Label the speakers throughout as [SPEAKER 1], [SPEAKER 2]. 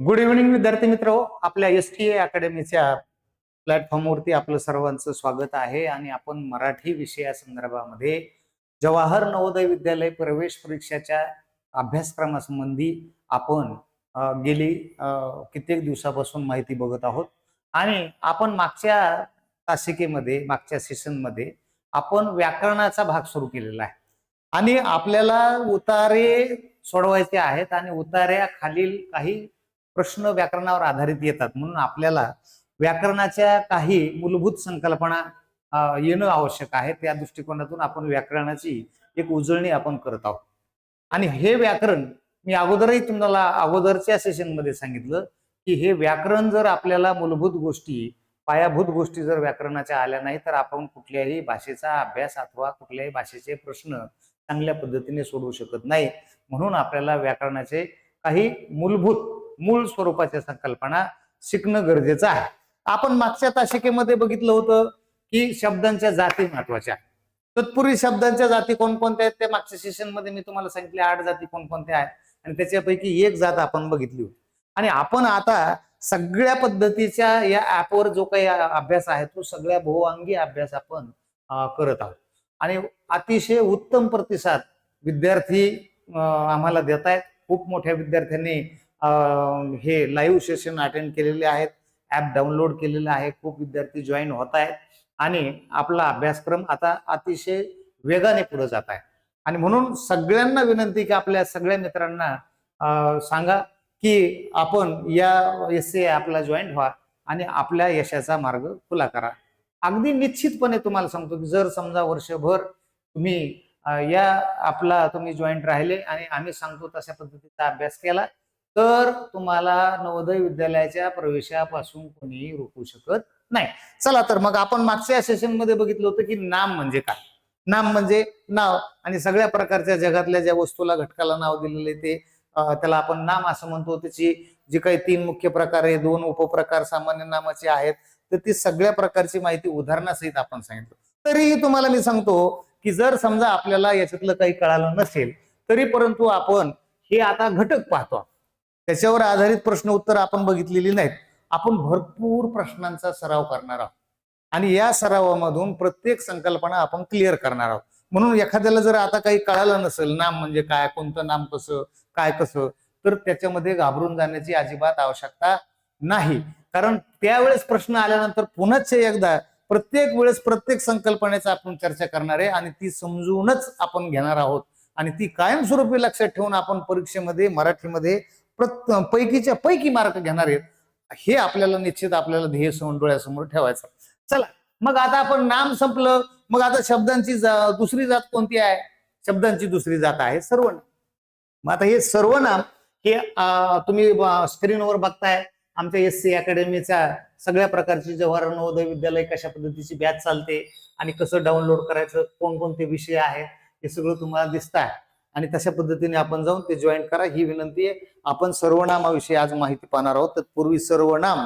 [SPEAKER 1] Good evening विद्यार्थी मित्र. आपल्या STA अकॅडमीच्या प्लॅटफॉर्मवरती आपलं सर्वांचं स्वागत आहे आणि आपण मराठी विषयासंदर्भामध्ये जवाहर नवोदय विद्यालय प्रवेश परीक्षाच्या अभ्यासक्रमासंबंधी आपण गेली कित्येक दिवसापासून माहिती बघत आहोत. आणि आपण मागच्या सेशनमध्ये आपण व्याकरणाचा भाग सुरू केलेला आहे आणि आपल्याला उतारे सोडवायचे आहेत आणि उतार्या खालील काही प्रश्न व्याकरणावर आधारित येतात, म्हणून आपल्याला व्याकरणाच्या काही मूलभूत संकल्पना येणं आवश्यक आहे. त्या दृष्टिकोनातून आपण व्याकरणाची एक उजळणी आपण करत आहोत. आणि हे व्याकरण मी अगोदरही तुम्हाला अगोदरच्या सेशनमध्ये सांगितलं की हे व्याकरण जर आपल्याला मूलभूत गोष्टी, पायाभूत गोष्टी जर व्याकरणाच्या आल्या नाही तर आपण कुठल्याही भाषेचा अभ्यास अथवा कुठल्याही भाषेचे प्रश्न चांगल्या पद्धतीने सोडवू शकत नाही. म्हणून आपल्याला व्याकरणाचे काही मूळ स्वरूपाच्या संकल्पना शिकणं गरजेचं आहे. आपण मागच्या तासिकेमध्ये बघितलं होतं की शब्दांच्या जाती महत्वाच्या. तत्पूर्वी शब्दांच्या जाती कोणकोणत्या आहेत ते मागच्या सेशनमध्ये मी तुम्हाला सांगितले 8 जाती कोणकोणत्या आहेत आणि त्याच्यापैकी एक जात आपण बघितली होती. आणि आपण आता सगळ्या पद्धतीच्या या ऍपवर जो काही अभ्यास आहे तो सगळ्या बहुअंगी अभ्यास आपण करत आहोत आणि अतिशय उत्तम प्रतिसाद विद्यार्थी आम्हाला देत आहेत. खूप मोठ्या विद्यार्थ्यांनी हे लाईव्ह सेशन अटेंड केलेले आहेत, ऍप डाउनलोड केलेलं आहे, खूप विद्यार्थी जॉईन होत आहेत आणि आपला अभ्यासक्रम आता अतिशय वेगाने पुढे जात आहे. आणि म्हणून सगळ्यांना विनंती की आपल्या सगळ्या मित्रांना सांगा की आपण या STA ऍपला जॉईन व्हा आणि आपल्या यशाचा मार्ग खुला करा. अगदी निश्चितपणे तुम्हाला सांगतो की जर समजा वर्षभर तुम्ही या आपला तुम्ही जॉईंट राहिले आणि आम्ही सांगतो तशा पद्धतीचा अभ्यास केला तर तुम्हाला नवोदय विद्यालयाच्या प्रवेशापासून कोणीही रोखू शकत नाही. चला तर मग आपण मागच्या सेशनमध्ये बघितलं होतं की नाम म्हणजे काय. नाम म्हणजे नाव आणि सगळ्या प्रकारच्या जगातल्या ज्या वस्तूला घटकाला नाव दिलेले ते त्याला आपण नाम असं म्हणतो. त्याची जी काही 3 मुख्य प्रकार आहे, 2 उपप्रकार सामान्य नामाचे आहेत, तर ती सगळ्या प्रकारची माहिती उदाहरणासहित आपण सांगितलं. तरीही तुम्हाला मी सांगतो की जर समजा आपल्याला याच्यातलं काही कळालं नसेल तरी परंतु आपण हे आता घटक पाहतो, त्याच्यावर आधारित प्रश्न उत्तर आपण बघितलेली नाहीत. आपण भरपूर प्रश्नांचा सराव करणार आहोत आणि या सरावामधून प्रत्येक संकल्पना आपण क्लिअर करणार आहोत. म्हणून एखाद्याला जर आता काही कळालं नसेल नाम म्हणजे काय, कोणतं नाम कसं काय कसं, तर त्याच्यामध्ये घाबरून जाण्याची अजिबात आवश्यकता नाही. कारण त्यावेळेस प्रश्न आल्यानंतर पुन्हाच एकदा प्रत्येक वेळेस प्रत्येक संकल्पनेचा आपण चर्चा करणार आहे आणि ती समजूनच आपण घेणार आहोत आणि ती कायमस्वरूपी लक्षात ठेवून आपण परीक्षेमध्ये मराठीमध्ये पैकीच्या पैकी मार्क घेणार आहेत. हे आपल्याला निश्चित आपल्याला ध्येय डोळ्यासमोर ठेवायचं. चला मग आता आपण नाम संपलं. मग आता शब्दांची दुसरी जात कोणती आहे? शब्दांची दुसरी जात आहे सर्वनाम. मग आता हे सर्वनाम हे तुम्ही स्क्रीनवर बघताय. आमच्या STA अकॅडमीच्या सगळ्या प्रकारची जवाहर नवोदय विद्यालय कशा पद्धतीची बॅच चालते आणि कसं डाउनलोड करायचं, कोणकोणते विषय आहेत हे सगळं तुम्हाला दिसत आहे आणि तशा पद्धतीने आपण जाऊन ते जॉईन करा ही विनंती आहे. आपण सर्वनामाविषयी आज माहिती पाहणार आहोत. तत्पूर्वी सर्वनाम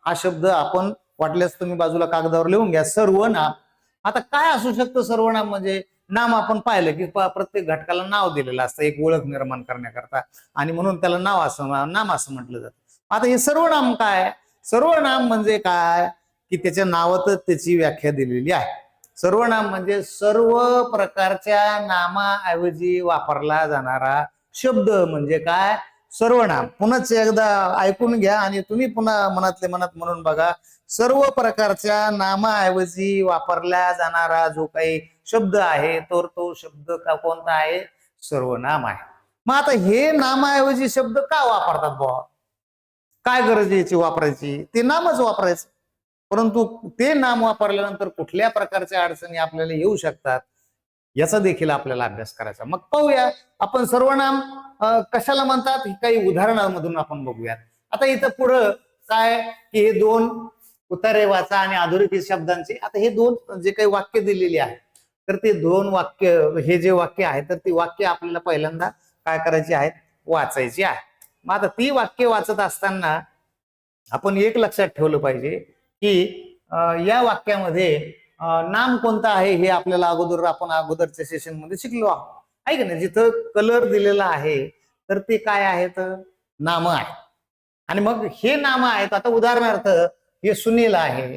[SPEAKER 1] हा शब्द आपण वाटल्यास तुम्ही बाजूला कागदावर लिहून घ्या. सर्वनाम आता काय असू शकतं? सर्वनाम म्हणजे नाम आपण पाहिलं की प्रत्येक घटकाला नाव दिलेलं असतं एक ओळख निर्माण करण्याकरता आणि म्हणून त्याला नाम असं म्हटलं जातं. आता हे सर्वनाम काय? सर्वनाम म्हणजे काय की त्याच्या नावातच त्याची व्याख्या दिलेली आहे. सर्वनाम म्हणजे सर्व प्रकारच्या नामाऐवजी वापरला जाणारा शब्द म्हणजे काय? सर्वनाम. पुन्हाच एकदा ऐकून घ्या आणि तुम्ही पुन्हा मनातले मनात म्हणून बघा. सर्व प्रकारच्या नामाऐवजी वापरला जाणारा जो काही शब्द आहे तर तो शब्द कोणता आहे? सर्वनाम आहे. मग आता हे नामाऐवजी शब्द का वापरतात बुवा? काय गरज याची वापरायची? ते नामच वापरायचं. परंतु ते नाम वापरल्यानंतर कुठल्या प्रकारच्या अडचणी आपल्याला येऊ शकतात याचा देखील आपल्याला अभ्यास करायचा. मग पाहूया आपण सर्वनाम कशाला म्हणतात काही उदाहरणांमधून आपण बघूयात. आता इथं पुढं काय की हे 2 उतारे वाचा आणि अधोरेखित शब्दांचे. आता हे 2 जे काही वाक्य दिलेली आहेत तर ते 2 वाक्य, हे जे वाक्य आहे तर ती वाक्य आपल्याला पहिल्यांदा काय करायची आहेत? वाचायची आहे. मग आता ती वाक्य वाचत असताना आपण एक लक्षात ठेवलं पाहिजे की या वाक्यामध्ये नाम कोणतं आहे हे आपल्याला आपण अगोदरच्या सेशन मध्ये शिकलो आहोत. आहे का नाही? जिथं कलर दिलेला आहे तर ते काय आहेत? नाम आहे. आणि मग हे नाम आहेत. आता उदाहरणार्थ हे सुनील आहे,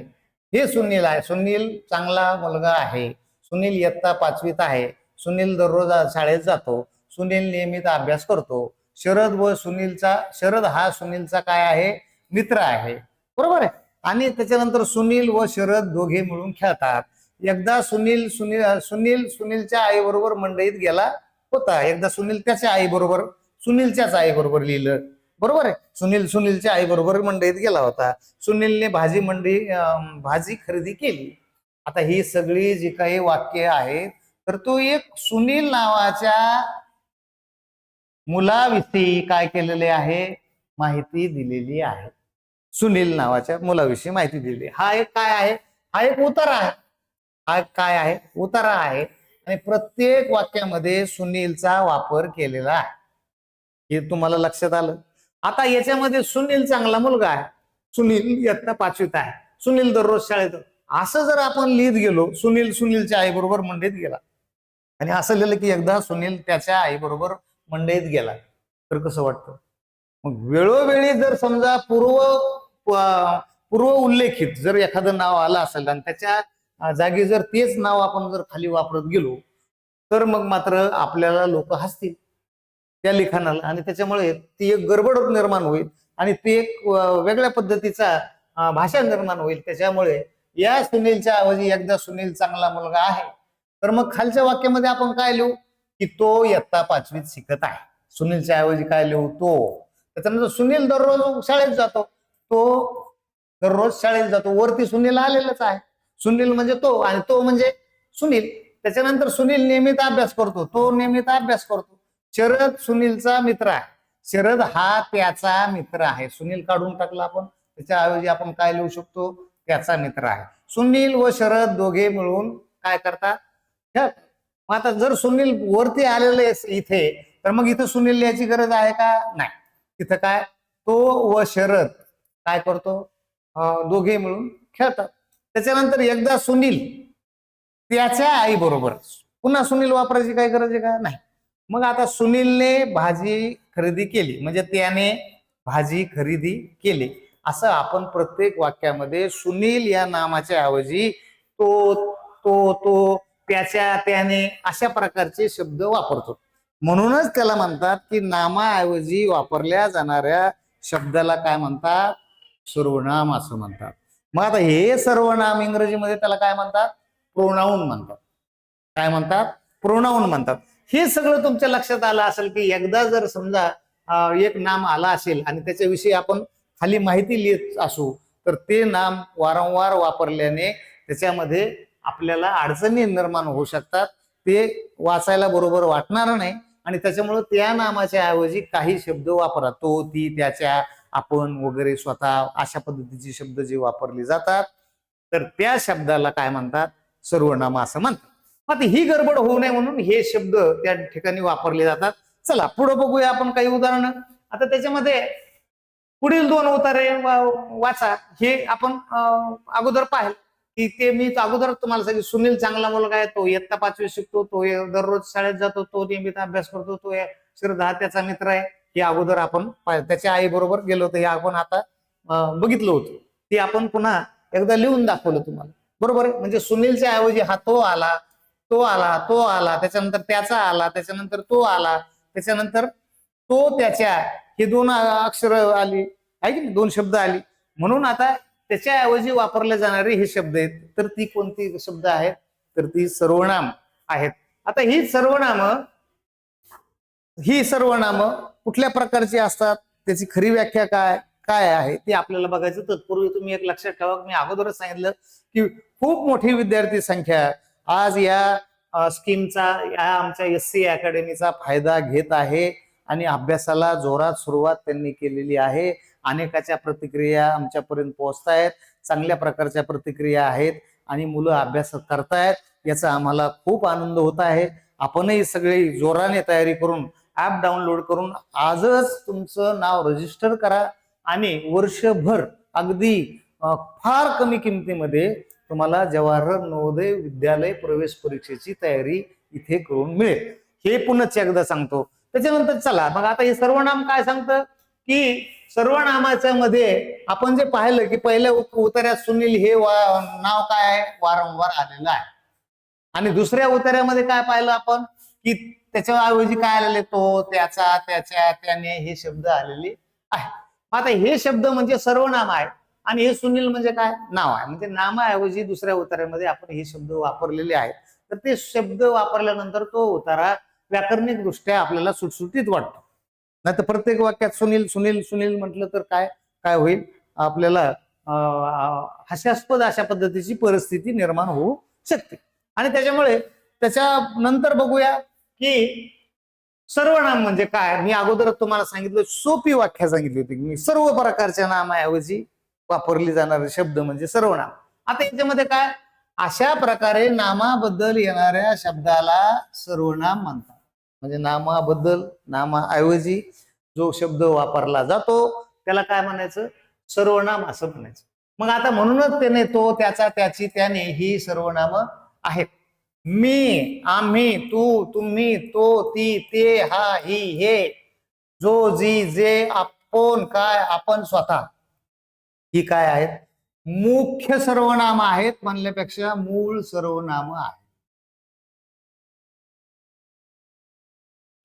[SPEAKER 1] हे सुनील आहे. सुनील चांगला मुलगा आहे. सुनील इयत्ता 5वीत आहे. सुनील दररोज शाळेत जातो. सुनील नियमित अभ्यास करतो. शरद हा सुनीलचा काय आहे, मित्र आहे, बरोबर आहे. आणि त्याच्यानंतर सुनील व शरद दोघे मिळून खेळतात. एकदा सुनीलच्या आई बरोबर मंडईत गेला होता. एकदा सुनील त्याच्या आई बरोबर, सुनीलच्याच आई बरोबर लिहिलं, बरोबर आहे. सुनीलच्या आई बरोबर मंडईत गेला होता. सुनीलने भाजी खरेदी केली. आता ही सगळी जी काही वाक्य आहेत, तर तो एक सुनील नावाच्या मुलाविषयी काय केलेले आहे, माहिती दिलेली आहे. सुनील नावाच्या मुलाविषयी माहिती दिली. हा एक काय आहे, हा एक उतारा आहे. हा काय आहे, उतारा आहे. आणि प्रत्येक वाक्यामध्ये सुनीलचा वापर केलेला आहे. हे तुम्हाला लक्षात आलं. आता याच्यामध्ये सुनील चांगला मुलगा आहे. सुनील इयत्ता 5वीत आहे. सुनील दररोज शाळेत, असं जर आपण लिहित गेलो, सुनीलच्या आई बरोबर मंडईत गेला, आणि असं लिहिलं की एकदा सुनील त्याच्या आई बरोबर मंडईत गेला, तर कसं वाटतं. मग वेळोवेळी जर समजा पूर्व उल्लेखित जर एखादं नाव आलं असेल आणि त्याच्या जागी जर तेच नाव आपण जर खाली वापरत गेलो, तर मग मात्र आपल्याला लोक हसतील त्या लिखाणाला, आणि त्याच्यामुळे ती एक गडबड निर्माण होईल आणि ती एक वेगळ्या पद्धतीचा भाषा निर्माण होईल. त्याच्यामुळे या सुनीलच्या ऐवजी एकदा सुनील चांगला मुलगा आहे, तर मग खालच्या वाक्यामध्ये आपण काय लिहू, की तो इयत्ता 5वीत शिकत आहे. सुनीलच्या ऐवजी काय लिहू, तो. त्याच्यानंतर सुनील दररोज शाळेत जातो, तो दररोज शाळेत जातो. वरती सुनील आलेलंच आहे. सुनील म्हणजे तो आणि तो म्हणजे सुनील. त्याच्यानंतर सुनील नियमित अभ्यास करतो, तो नियमित अभ्यास करतो. शरद सुनीलचा मित्र आहे. शरद हा त्याचा मित्र आहे. सुनील काढून टाकला आपण, त्याच्या ऐवजी आपण काय लिहू शकतो, त्याचा मित्र आहे. सुनील व शरद दोघे मिळून काय करतात, मग आता जर सुनील वरती आलेले इथे, तर मग इथं सुनील लिहायची गरज आहे का, नाही. तिथं काय, तो व शरद काय करतो, दोघे मिळून खेळतात. त्याच्यानंतर एकदा सुनील त्याच्या आई बरोबर, पुन्हा सुनील वापरायची काय गरज आहे का, नाही. मग आता सुनीलने भाजी खरेदी केली, म्हणजे त्याने भाजी खरेदी केली. असं आपण प्रत्येक वाक्यामध्ये सुनील या नामाच्या ऐवजी तो, त्याच्या, त्याने अशा प्रकारचे शब्द वापरतो. म्हणूनच त्याला म्हणतात की नामाऐवजी वापरल्या जाणाऱ्या शब्दाला काय म्हणतात, सर्वनाम असं म्हणतात. मग आता हे सर्वनाम इंग्रजीमध्ये त्याला काय म्हणतात, प्रोनाऊन म्हणतात. काय म्हणतात, प्रोनाऊन म्हणतात. हे सगळं तुमच्या लक्षात आलं असेल की एकदा जर समजा एक नाम आला असेल आणि त्याच्याविषयी आपण खाली माहिती लिहित असू, तर ते नाम वारंवार वापरल्याने त्याच्यामध्ये आपल्याला अडचणी निर्माण होऊ शकतात. ते वाचायला बरोबर वाटणार नाही आणि त्याच्यामुळे त्या नामाच्या ऐवजी काही शब्द वापरा, तो, ती, त्याच्या, आपण वगैरे, स्वतः, अशा पद्धतीचे शब्द जे वापरले जातात, तर त्या शब्दाला काय म्हणतात, सर्वनाम असं म्हणतात. आता ही गडबड होऊ नये म्हणून हे शब्द त्या ठिकाणी वापरले जातात. चला पुढे बघूया आपण काही उदाहरणं. आता त्याच्यामध्ये पुढील 2 उतारे वाचा. हे आपण अगोदर पाहिलं की ते मी अगोदर तुम्हाला सांगितलं. सुनील चांगला मुलगा आहे, तो इयत्ता 5वी शिकतो, तो दररोज शाळेत जातो, तो नियमित अभ्यास करतो, तो शरद हा त्याचा मित्र आहे. हे अगोदर आपण त्याच्या आई बरोबर गेलो होतो, हे आपण आता बघितलं होतं. ते आपण पुन्हा एकदा लिहून दाखवलं तुम्हाला, बरोबर आहे. म्हणजे सुनीलच्या ऐवजी हा तो आला, तो आला, तो आला, त्याच्यानंतर त्याचा आला, त्याच्यानंतर तो आला, त्याच्यानंतर तो, त्याच्या, हे 2 अक्षर आली आहे की 2 शब्द आली. म्हणून आता त्याच्याऐवजी वापरले जाणारे हे शब्द आहेत. तर ती कोणती शब्द आहेत, तर ती सर्वनाम आहेत. आता ही सर्वनाम कुठल्या प्रकारची असतात, त्याची खरी व्याख्या काय आहे ते आपल्याला बघायचं. तत्पूर्वी तुम्ही एक लक्षात ठेवा, मी अगोदरच सांगितलं की खूप मोठी विद्यार्थी संख्या आज या स्कीमचा, या आमच्या SC अकॅडमीचा फायदा घेत आहे आणि अभ्यासाला जोरात सुरुवात त्यांनी केलेली आहे. अनेकाच्या प्रतिक्रिया आमच्यापर्यंत पोहोचतायत, चांगल्या प्रकारच्या प्रतिक्रिया आहेत आणि मुलं अभ्यास करतायत. याचा आम्हाला खूप आनंद होत आहे. आपणही सगळे जोराने तयारी करून ऍप डाउनलोड करून आजच तुमचं नाव रजिस्टर करा आणि वर्षभर अगदी फार कमी किमतीमध्ये तुम्हाला जवाहर नवोदय विद्यालय प्रवेश परीक्षेची तयारी इथे करून मिळेल. हे पुन्हा एकदा सांगतो. त्याच्यानंतर चला मग आता हे सर्वनाम काय सांगतं की सर्वनामाच्या मध्ये आपण जे पाहिलं की पहिल्या उतार्यात सुनील हे नाव काय आहे, वारंवार आलेलं आहे. आणि दुसऱ्या उतार्यामध्ये काय पाहिलं आपण की त्याच्याऐवजी काय आलेले, तो, त्याचा, त्याच्या, त्याने हे शब्द आलेले आहे. आता हे शब्द म्हणजे सर्वनाम आहे आणि हे सुनील म्हणजे काय, नाव आहे. म्हणजे नामाऐवजी दुसऱ्या उतार्यामध्ये आपण हे शब्द वापरलेले आहेत. तर ते शब्द वापरल्यानंतर तो उतारा व्याकरणिक दृष्ट्या आपल्याला सुटसुटीत वाटतो. नाही तर प्रत्येक वाक्यात सुनील सुनील सुनील म्हटलं तर काय काय होईल, आपल्याला हास्यास्पद अशा पद्धतीची परिस्थिती निर्माण होऊ शकते. आणि त्याच्यामुळे त्याच्यानंतर बघूया की सर्वनाम म्हणजे काय. मी अगोदर तुम्हाला सांगितलं, सोपी व्याख्या सांगितली होती. मी सर्व प्रकारच्या नामाऐवजी वापरली जाणारे शब्द म्हणजे सर्वनाम. आता याच्यामध्ये काय, अशा प्रकारे नामाबद्दल येणाऱ्या शब्दाला सर्वनाम म्हणतात. म्हणजे नामाबद्दल, नामाऐवजी जो शब्द वापरला जातो त्याला काय म्हणायचं, सर्वनाम असं म्हणायचं. मग आता म्हणूनच त्याने, तो, त्याचा, त्याची, त्याने ही सर्वनाम आहेत. मी, आम्ही, तू, तुम्ही, तो, ती, ते, हा, ही, हे, जो, जी, जे, आपण, काय, आपण, स्वतः, ही काय आहेत, मुख्य सर्वनाम आहेत म्हणल्यापेक्षा मूळ सर्वनाम आहे.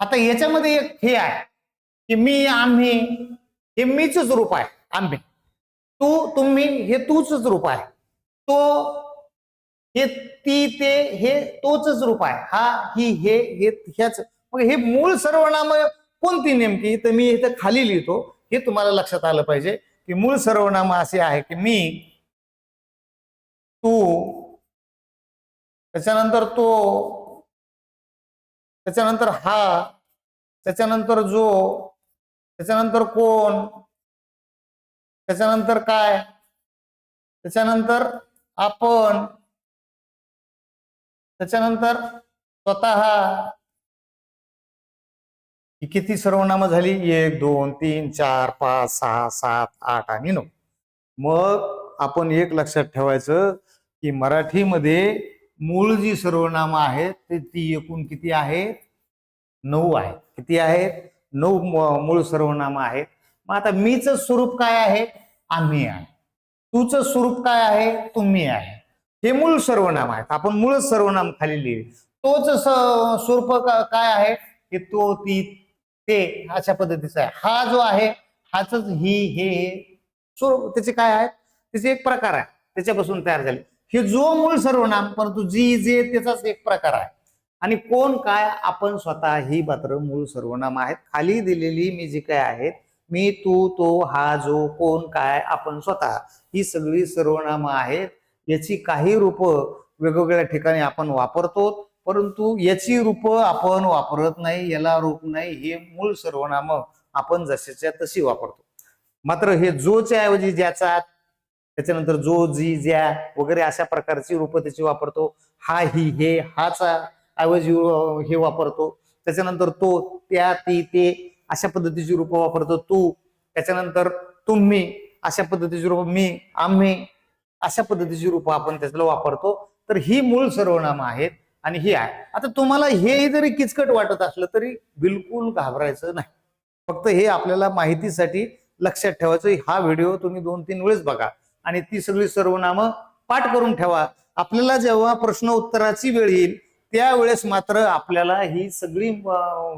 [SPEAKER 1] आता याच्यामध्ये एक हे आहे की मी, आम्ही हे मीच रूप आहे, आम्ही. तू, तुम्ही हे तूच रूप आहे. तो, हे, ती, ते, हे तोच रूप आहे. हा, ही, हे, ह्याच. मग हे मूळ सर्वनाम कोणती नेमकी, तर मी इथं खाली लिहितो, हे तुम्हाला लक्षात आलं पाहिजे की मूळ सर्वनाम असे आहे की मी, तू, त्याच्यानंतर तो, त्याच्यानंतर हा, त्याच्यानंतर जो, त्याच्यानंतर कोण, त्याच्यानंतर काय, त्याच्यानंतर आपण, त्याच्यानंतर स्वतः. ही किती सर्वनामं झाली, 1 2 3 4 5 6 7 8 आणि 9. मग आपण एक लक्षात ठेवायचं की मराठीमध्ये मूळ जी सर्वनामं आहेत ती एकूण किती आहेत, 9 आहेत. किती आहेत, 9 मूळ सर्वनामं आहेत. मग आता मीच स्वरूप काय आहे, आम्ही आहे. तूच स्वरूप काय आहे, तुम्ही आहे. हे मूळ सर्वनाम आहेत. आपण मूळ सर्वनाम खाली लिहिले. तोच स्वरूप काय आहे, की तो, ती, ते अशा पद्धतीचा आहे. हा जो आहे, हाच ही, हे स्वरूप त्याचे काय आहेत, त्याचे एक प्रकार आहे, त्याच्यापासून तयार झाले. हे जो मूळ सर्वनाम, परंतु जी, जे त्याचाच एक प्रकार आहे. आणि कोण, काय, आपण, स्वतः ही मात्र मूळ सर्वनाम आहेत. खाली दिलेली मी जी काय आहेत, मी, तू, तो, हा, जो, कोण, काय, आपण, स्वतः, ही सगळी सर्वनामं आहेत. याची काही रूप वेगवेगळ्या ठिकाणी आपण वापरतो, परंतु याची रूप आपण वापरत नाही, याला रूप नाही. हे मूळ सर्वनाम आपण जशाच्या तशी वापरतो. मात्र हे जोच्या ऐवजी ज्याचा, त्याच्यानंतर जो, जी, ज्या वगैरे अशा प्रकारची रूप त्याची वापरतो. हा, ही, हे, हाचा ऐवजी हे वापरतो. त्याच्यानंतर तो, त्या, ती, ते अशा पद्धतीची रूप वापरतो. तू, त्याच्यानंतर तुम्ही अशा पद्धतीची रूप, मी, आम्ही अशा पद्धतीची रूप आपण त्याच्याला वापरतो. तर ही मूळ सर्वनाम आहेत आणि ही आहे. आता तुम्हाला हे जरी किचकट वाटत असलं तरी बिलकुल घाबरायचं नाही. फक्त हे आपल्याला माहितीसाठी लक्षात ठेवायचं. हा व्हिडिओ तुम्ही 2-3 वेळेस बघा आणि ती सगळी सर्वनामं पाठ करून ठेवा. आपल्याला जेव्हा प्रश्न उत्तराची वेळ येईल त्यावेळेस मात्र आपल्याला ही सगळी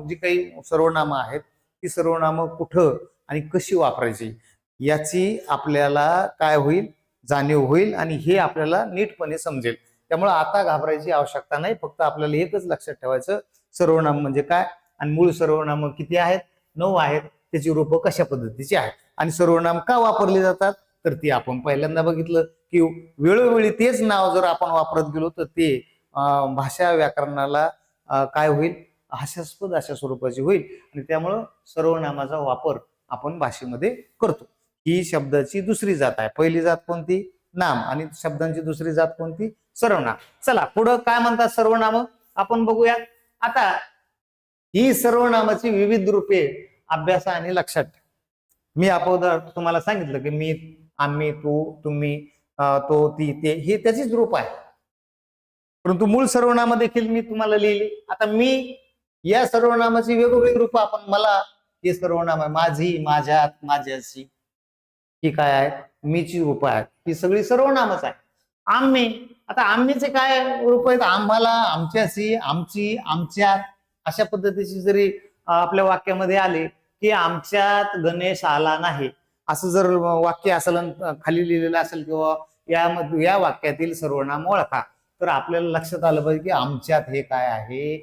[SPEAKER 1] जी काही सर्वनामं आहेत ती सर्वनामं कुठं आणि कशी वापरायची याची आपल्याला काय होईल, जाणीव होईल आणि हे आपल्याला नीटपणे समजेल. त्यामुळे आता घाबरायची आवश्यकता नाही. फक्त आपल्याला एकच लक्षात ठेवायचं, सर्वनाम म्हणजे काय आणि मूळ सर्वनाम किती आहेत, 9 आहेत. त्याची रूप कशा पद्धतीची आहेत आणि सर्वनाम का वापरली जातात तर ती आपण पहिल्यांदा बघितलं की वेळोवेळी तेच नाव जर आपण वापरत गेलो तर ते भाषा व्याकरणाला काय होईल, हास्यास्पद अशा स्वरूपाची होईल आणि त्यामुळं सर्वनामाचा वापर आपण भाषेमध्ये करतो. ही शब्दाची दुसरी जात आहे. पहिली जात कोणती, नाम, आणि शब्दांची दुसरी जात कोणती, सर्वनाम. चला पुढं काय म्हणतात सर्वनाम आपण बघूया. आता ही सर्वनामाची विविध रूपे अभ्यासाने लक्षात ठेवा. मी अगोदर तुम्हाला सांगितलं की मी, आम्ही, तू, तुम्ही, तो, ती, ते हे त्याचीच रूप आहे. परंतु मूळ सर्वनाम देखील मी तुम्हाला लिहिली. आता मी या सर्वनामाची वेगवेगळी रूप आपण, मला हे सर्वनाम आहे. माझी, माझ्यात, माझ्याशी ही काय आहे, मीची रूप आहेत. ही सगळी सर्वनामच आहे. आम्ही, आता आम्हीचे काय रूप आहेत, आम्हाला, आमच्याशी, आमची, आमच्यात अशा पद्धतीची जरी आपल्या वाक्यामध्ये आले की आमच्यात गणेश आला नाही असं जर वाक्य असेल, खाली लिहिलेलं असेल किंवा या वाक्यातील सर्वनाम ओळखा, तर आपल्याला लक्षात आलं पाहिजे की आमच्यात हे काय आहे,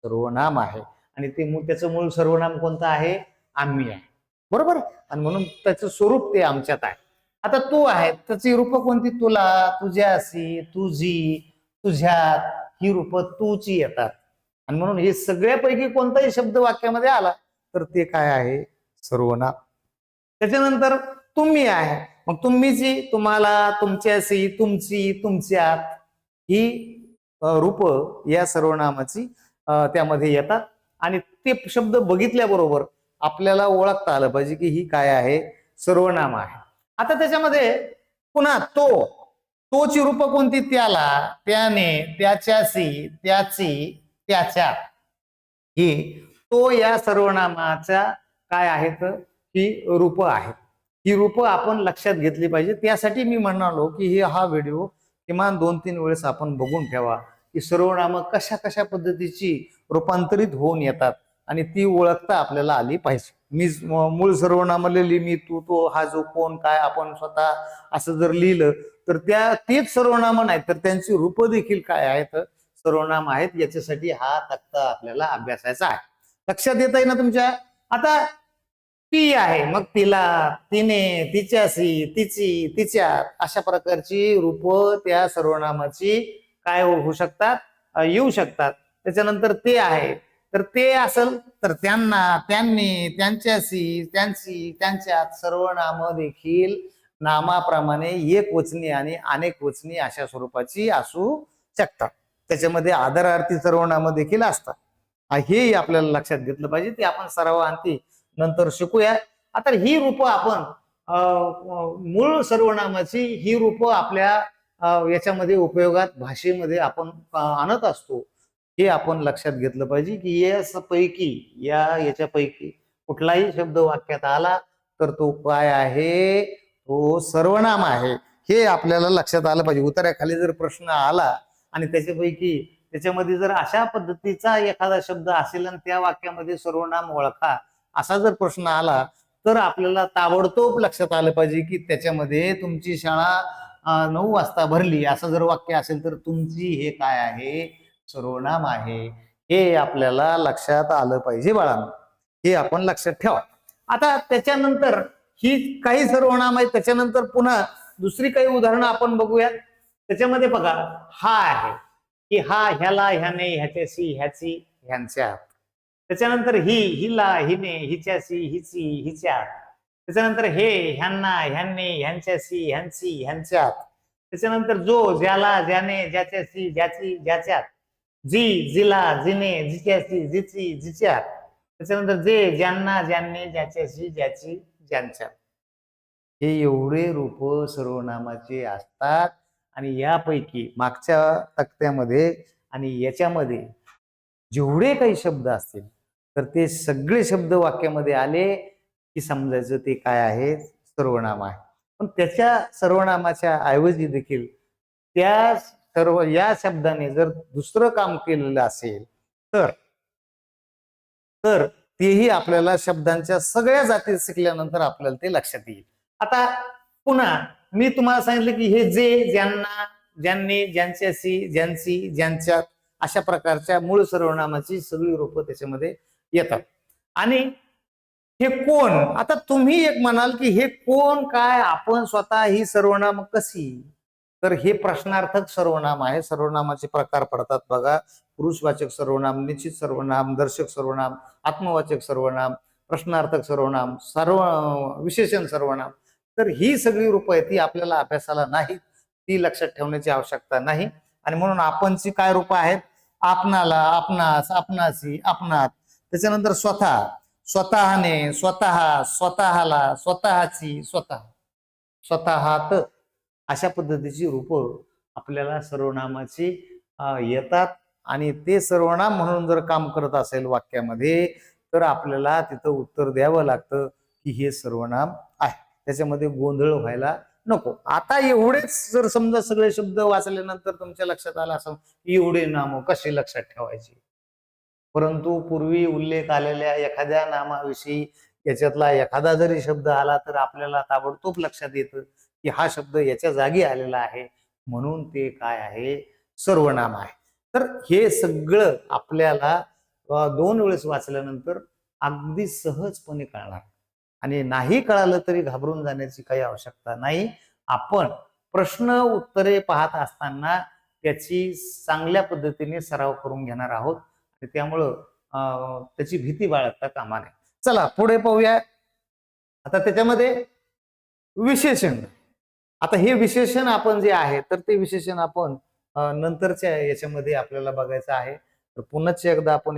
[SPEAKER 1] सर्वनाम आहे. आणि त्याचं मूळ सर्वनाम कोणतं आहे, आम्ही आहे. बरोबर. आणि म्हणून त्याचं स्वरूप ते आमच्यात आहे. आता तू आहे, त्याची रूप कोणती, तुला, तुझ्याशी, तुझी, तुझ्यात ही रूप तूची येतात. आणि म्हणून हे सगळ्यापैकी कोणताही शब्द वाक्यामध्ये आला तर ते काय आहे, सर्वनाम. त्याच्यानंतर तुम्ही आहे, मग तुम्हीची, तुम्हाला, तुमच्याशी, तुमची, तुमच्यात ही रूप या सर्वनामाची त्यामध्ये येतात. आणि ते शब्द बघितल्याबरोबर आपल्याला ओळखता आलं पाहिजे की ही काय आहे, सर्वनाम आहे. आता त्याच्यामध्ये पुन्हा तोची रूप कोणती, त्याला, त्याने, त्याच्याशी, त्याची, त्याच्या, ही तो या सर्वनामाच्या काय आहेत, ही रूप आहेत. ही रूप आपण लक्षात घेतली पाहिजे. त्यासाठी मी म्हणालो की हा व्हिडिओ किमान 2-3 वेळेस आपण बघून ठेवा की सर्वनाम कशा कशा पद्धतीची रूपांतरित होऊन येतात आणि ती ओळखता आपल्याला आली पाहिजे. मी मूळ सर्वनाम लिहिली, मी, तू, तो, हा, जो, कोण, काय, आपण, स्वतः असं जर लिहिलं तर तेच सर्वनाम नाही तर त्यांची रूप देखील काय आहेत, सर्वनाम आहेत. याच्यासाठी हा तक्ता आपल्याला अभ्यासायचा आहे. लक्षात येत आहे ना तुमच्या. आता ती आहे, मग तिला, तिने, तिच्याशी, तिची, तिच्यात अशा प्रकारची रूप त्या सर्वनामाची काय होऊ शकतात, येऊ शकतात. त्याच्यानंतर ते आहे, तर ते असेल तर त्यांना, त्यांनी, त्यांच्याशी, त्यांची, त्यांच्यात सर्वनाम देखील नामाप्रमाणे एक वचनी आणि अनेक वचनी अशा स्वरूपाची असू शकतात. त्याच्यामध्ये आदरार्थी सर्वनाम देखील असतात. हे आपल्याला लक्षात घेतलं पाहिजे. ते आपण सरावाअंती नंतर शिकूया. आता ही रूप आपण मूळ सर्वनामाची ही रूप आपल्या याच्यामध्ये उपयोगात भाषेमध्ये आपण आणत असतो. हे आपण लक्षात घेतलं पाहिजे की याच्यापैकी कुठलाही शब्द वाक्यात आला तर तो काय आहे, तो सर्वनाम आहे. हे आपल्याला लक्षात आलं पाहिजे. उतार्याखाली जर प्रश्न आला आणि त्याच्यामध्ये जर अशा पद्धतीचा एखादा शब्द असेल आणि त्या वाक्यामध्ये सर्वनाम ओळखा असा जर प्रश्न आला तर आपल्याला ताबडतोब लक्षात आलं पाहिजे की त्याच्यामध्ये तुमची शाळा 9 वाजता भरली असं जर वाक्य असेल तर तुमची हे काय आहे, सर्वनाम आहे. हे आपल्याला लक्षात आलं पाहिजे बाळांनो. हे आपण लक्षात ठेवा. आता त्याच्यानंतर ही काही सर्वनाम आहे. त्याच्यानंतर पुन्हा दुसरी काही उदाहरणं आपण बघूयात. त्याच्यामध्ये बघा, हा आहे की हा, ह्याला, ह्याने, ह्याच्याशी, ह्याची, ह्यांच्यात. त्याच्यानंतर ही, हिला, हिने, हिच्याशी, हिची, हिच्यात. त्याच्यानंतर हे, ह्यांना, ह्यांनी, ह्यांच्याशी, ह्यांची, ह्यांच्यात. त्याच्यानंतर जो, ज्याला, ज्याने, ज्याच्याशी, ज्याची, ज्याच्यात. जी, जिला, जिने, जिच्याशी, जिची, जिच्यात. त्याच्यानंतर जे, ज्यांना, ज्यांनी, ज्याच्याशी, ज्याची, ज्यांच्यात. हे एवढे रूप सर्वनामाचे असतात. आणि यापैकी मागच्या तक्त्यामध्ये आणि याच्यामध्ये जेवढे काही शब्द असतील तर ते सगळे शब्द वाक्यामध्ये आले की समजायचं ते काय आहे, सर्वनाम आहे. पण त्याच्या सर्वनामाच्या ऐवजी देखील या शब्दाने जर दुसरं काम केलेलं असेल तर तेही आपल्याला शब्दांच्या सगळ्या जाती शिकल्यानंतर आपल्याला ते लक्षात येईल. आता पुन्हा मी तुम्हाला सांगितलं की हे जे, ज्यांना, ज्यांनी, ज्यांच्याशी, ज्यांची, ज्यांच्यात अशा प्रकारच्या मूळ सर्वनामाची सगळी रूपं त्याच्यामध्ये येतात. आणि हे कोण, आता तुम्ही एक म्हणाल की हे कोण काय, आपण स्वतः ही सर्वनाम कशी, तर हे प्रश्नार्थक सर्वनाम आहे. सर्वनामाचे प्रकार पडतात बघा. पुरुषवाचक सर्वनाम, निश्चित सर्वनाम, दर्शक सर्वनाम, आत्मवाचक सर्वनाम, प्रश्नार्थक सर्वनाम, विशेषण सर्वनाम. तर ही सगळी रूपं आहेत ती आपल्याला अभ्यासाला नाही, ती लक्षात ठेवण्याची आवश्यकता नाही. आणि म्हणून आपणची काय रूपं आहेत, आपणाला, आपणास, आपणाशी, आपणात. त्याच्यानंतर स्वतः, स्वतःने, स्वतः, स्वतःला, स्वतःची, स्वतःत अशा पद्धतीची रूपं आपल्याला सर्वनामाची येतात. आणि ते सर्वनाम म्हणून जर काम करत असेल वाक्यामध्ये तर आपल्याला तिथं उत्तर द्यावं लागतं की हे सर्वनाम आहे. त्याच्यामध्ये गोंधळ व्हायला नको. आता एवढेच जर समजा सगळे शब्द वाचल्यानंतर तुमच्या लक्षात आला असं एवढे नाम कसे लक्षात ठेवायचे, परंतु पूर्वी उल्लेख आलेल्या एखाद्या नामाविषयी याच्यातला एखादा जरी शब्द आला तर आपल्याला ताबडतोब लक्षात येतं की हा शब्द याच्या जागी आलेला आहे, म्हणून ते काय आहे, सर्वनाम आहे. तर हे सगळं आपल्याला 2 वेळेस वाचल्यानंतर अगदी सहजपणे कळणार आणि नाही कळालं तरी घाबरून जाण्याची काही आवश्यकता नाही. आपण प्रश्न उत्तरे पाहत असताना त्याची चांगल्या पद्धतीने सराव करून घेणार आहोत. त्यामुळं त्याची भीती बाळगता कामा नये. चला पुढे पाहूया. आता त्याच्यामध्ये विशेषण. आता हे विशेषण आपण जे आहे तर ते विशेषण आपण नंतरच्या याच्यामध्ये आपल्याला बघायचं आहे. तर पुन्हा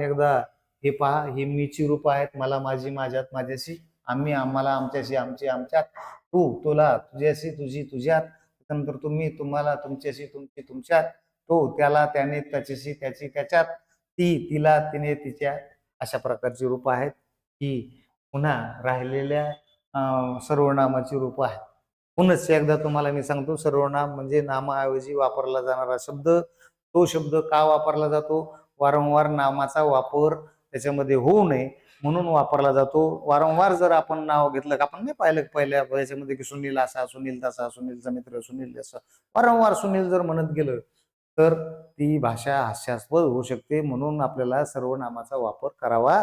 [SPEAKER 1] एकदा हे पहा, हे मीची रूप आहेत. मला, माझी, माझ्यात, माझ्याशी, आम्ही, आम्हाला, आमच्याशी, आमची, आमच्यात, तू, तुला, तुझ्याशी, तुझी, तुझ्यात, त्यानंतर तुम्ही, तुम्हाला, तुमच्याशी, तुमची, तुमच्यात, तो, त्याला, त्याने, त्याच्याशी, त्याची, त्याच्यात, ती, तिला, तिने, तिच्या, अशा प्रकारची रूप आहेत. ही पुन्हा राहिलेल्या सर्वनामाची रूप आहेत. पुनश्च एकदा तुम्हाला मी सांगतो, सर्वनाम म्हणजे नामाऐवजी वापरला जाणारा शब्द. तो शब्द का वापरला जातो? वारंवार नामाचा वापर त्याच्यामध्ये होऊ नये म्हणून वापरला जातो. वारंवार जर आपण नाव घेतलं, का आपण नाही पाहिलं पहिल्या याच्यामध्ये की सुनील असा, सुनील तसा, सुनीलचा मित्र सुनील असं, वारंवार सुनील जर म्हणत गेलं तर ती भाषा हास्यास्पद होऊ शकते. म्हणून आपल्याला सर्वनामाचा वापर करावा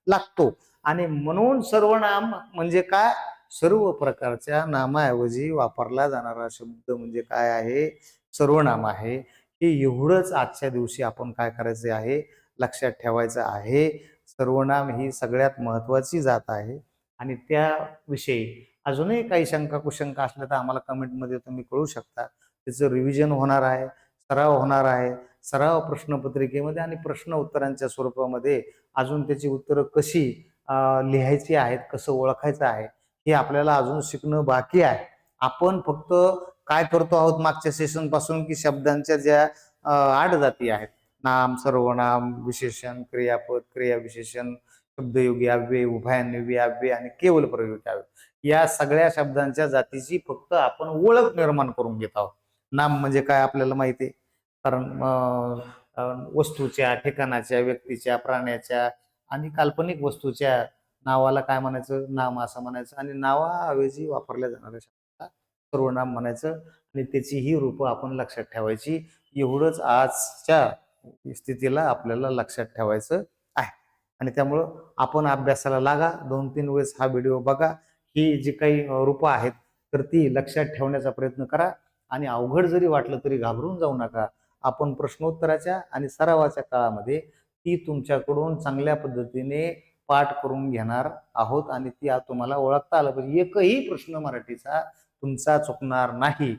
[SPEAKER 1] लागतो. आणि म्हणून सर्वनाम म्हणजे काय? सर्व प्रकारच्या नामाऐवजी वापरला जाणारा शब्द म्हणजे काय आहे? सर्वनाम आहे. हे एवढंच आजच्या दिवशी आपण काय करायचे आहे, लक्षात ठेवायचं आहे. सर्वनाम ही सगळ्यात महत्वाची जात आहे आणि त्याविषयी अजूनही काही शंका कुशंका असल्या तर आम्हाला कमेंटमध्ये तुम्ही कळू शकता. त्याचं रिव्हिजन होणार आहे, सराव होणार आहे. सराव प्रश्नपत्रिकेमध्ये आणि प्रश्न उत्तरांच्या स्वरूपामध्ये अजून त्याची उत्तरं कशी लिहायची आहेत, कसं ओळखायचं आहे, हे आपल्याला अजून शिकणं बाकी आहे. आपण फक्त काय करतो आहोत मागच्या सेशन पासून की शब्दांच्या ज्या 8 जाती आहेत, नाम, सर्वनाम, विशेषण, क्रियापद, क्रियाविशेषण, शब्दयोगी अव्यय, उभयान्वयी अव्यय आणि केवल प्रयोगी अव्यय, या सगळ्या शब्दांच्या जातीची फक्त आपण ओळख निर्माण करून घेत आहोत. नाम म्हणजे काय आपल्याला माहिती आहे, कारण वस्तूच्या, ठिकाणाच्या, व्यक्तीच्या, प्राण्याच्या आणि काल्पनिक वस्तूच्या नावाला काय म्हणायचं? नाम असं म्हणायचं. आणि नावाऐवजी वापरल्या जाणाऱ्या शब्दाला सर्वनाम म्हणायचं. आणि त्याची ही रूपं आपण लक्षात ठेवायची. एवढंच आजच्या स्थितीला आपल्याला लक्षात ठेवायचं आहे. आणि त्यामुळं आपण अभ्यासाला लागा. 2-3 वेळेस हा व्हिडिओ बघा. ही जी काही रूपं आहेत तर ती लक्षात ठेवण्याचा प्रयत्न करा. आणि अवघड जरी वाटलं तरी घाबरून जाऊ नका. आपण प्रश्नोत्तराच्या आणि सरावाच्या काळामध्ये ती तुमच्याकडून चांगल्या पद्धतीने पाठ करून घेणार आहोत आणि ती तुम्हाला ओळखता आलं पाहिजे. एकही प्रश्न मराठीचा तुमचा चुकणार नाही,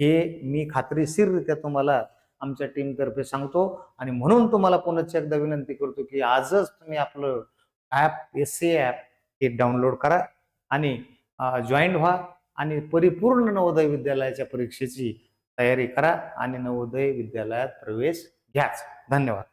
[SPEAKER 1] हे मी खात्रीशीररित्या तुम्हाला आमच्या टीमतर्फे सांगतो. आणि म्हणून तुम्हाला पुन्हा एकदा विनंती करतो की आजच तुम्ही आपलं ॲप, एसए ॲप हे डाउनलोड करा आणि जॉईन व्हा आणि परिपूर्ण नवोदय विद्यालयाच्या परीक्षेची तयारी करा आणि नवोदय विद्यालयात प्रवेश घ्याच. धन्यवाद.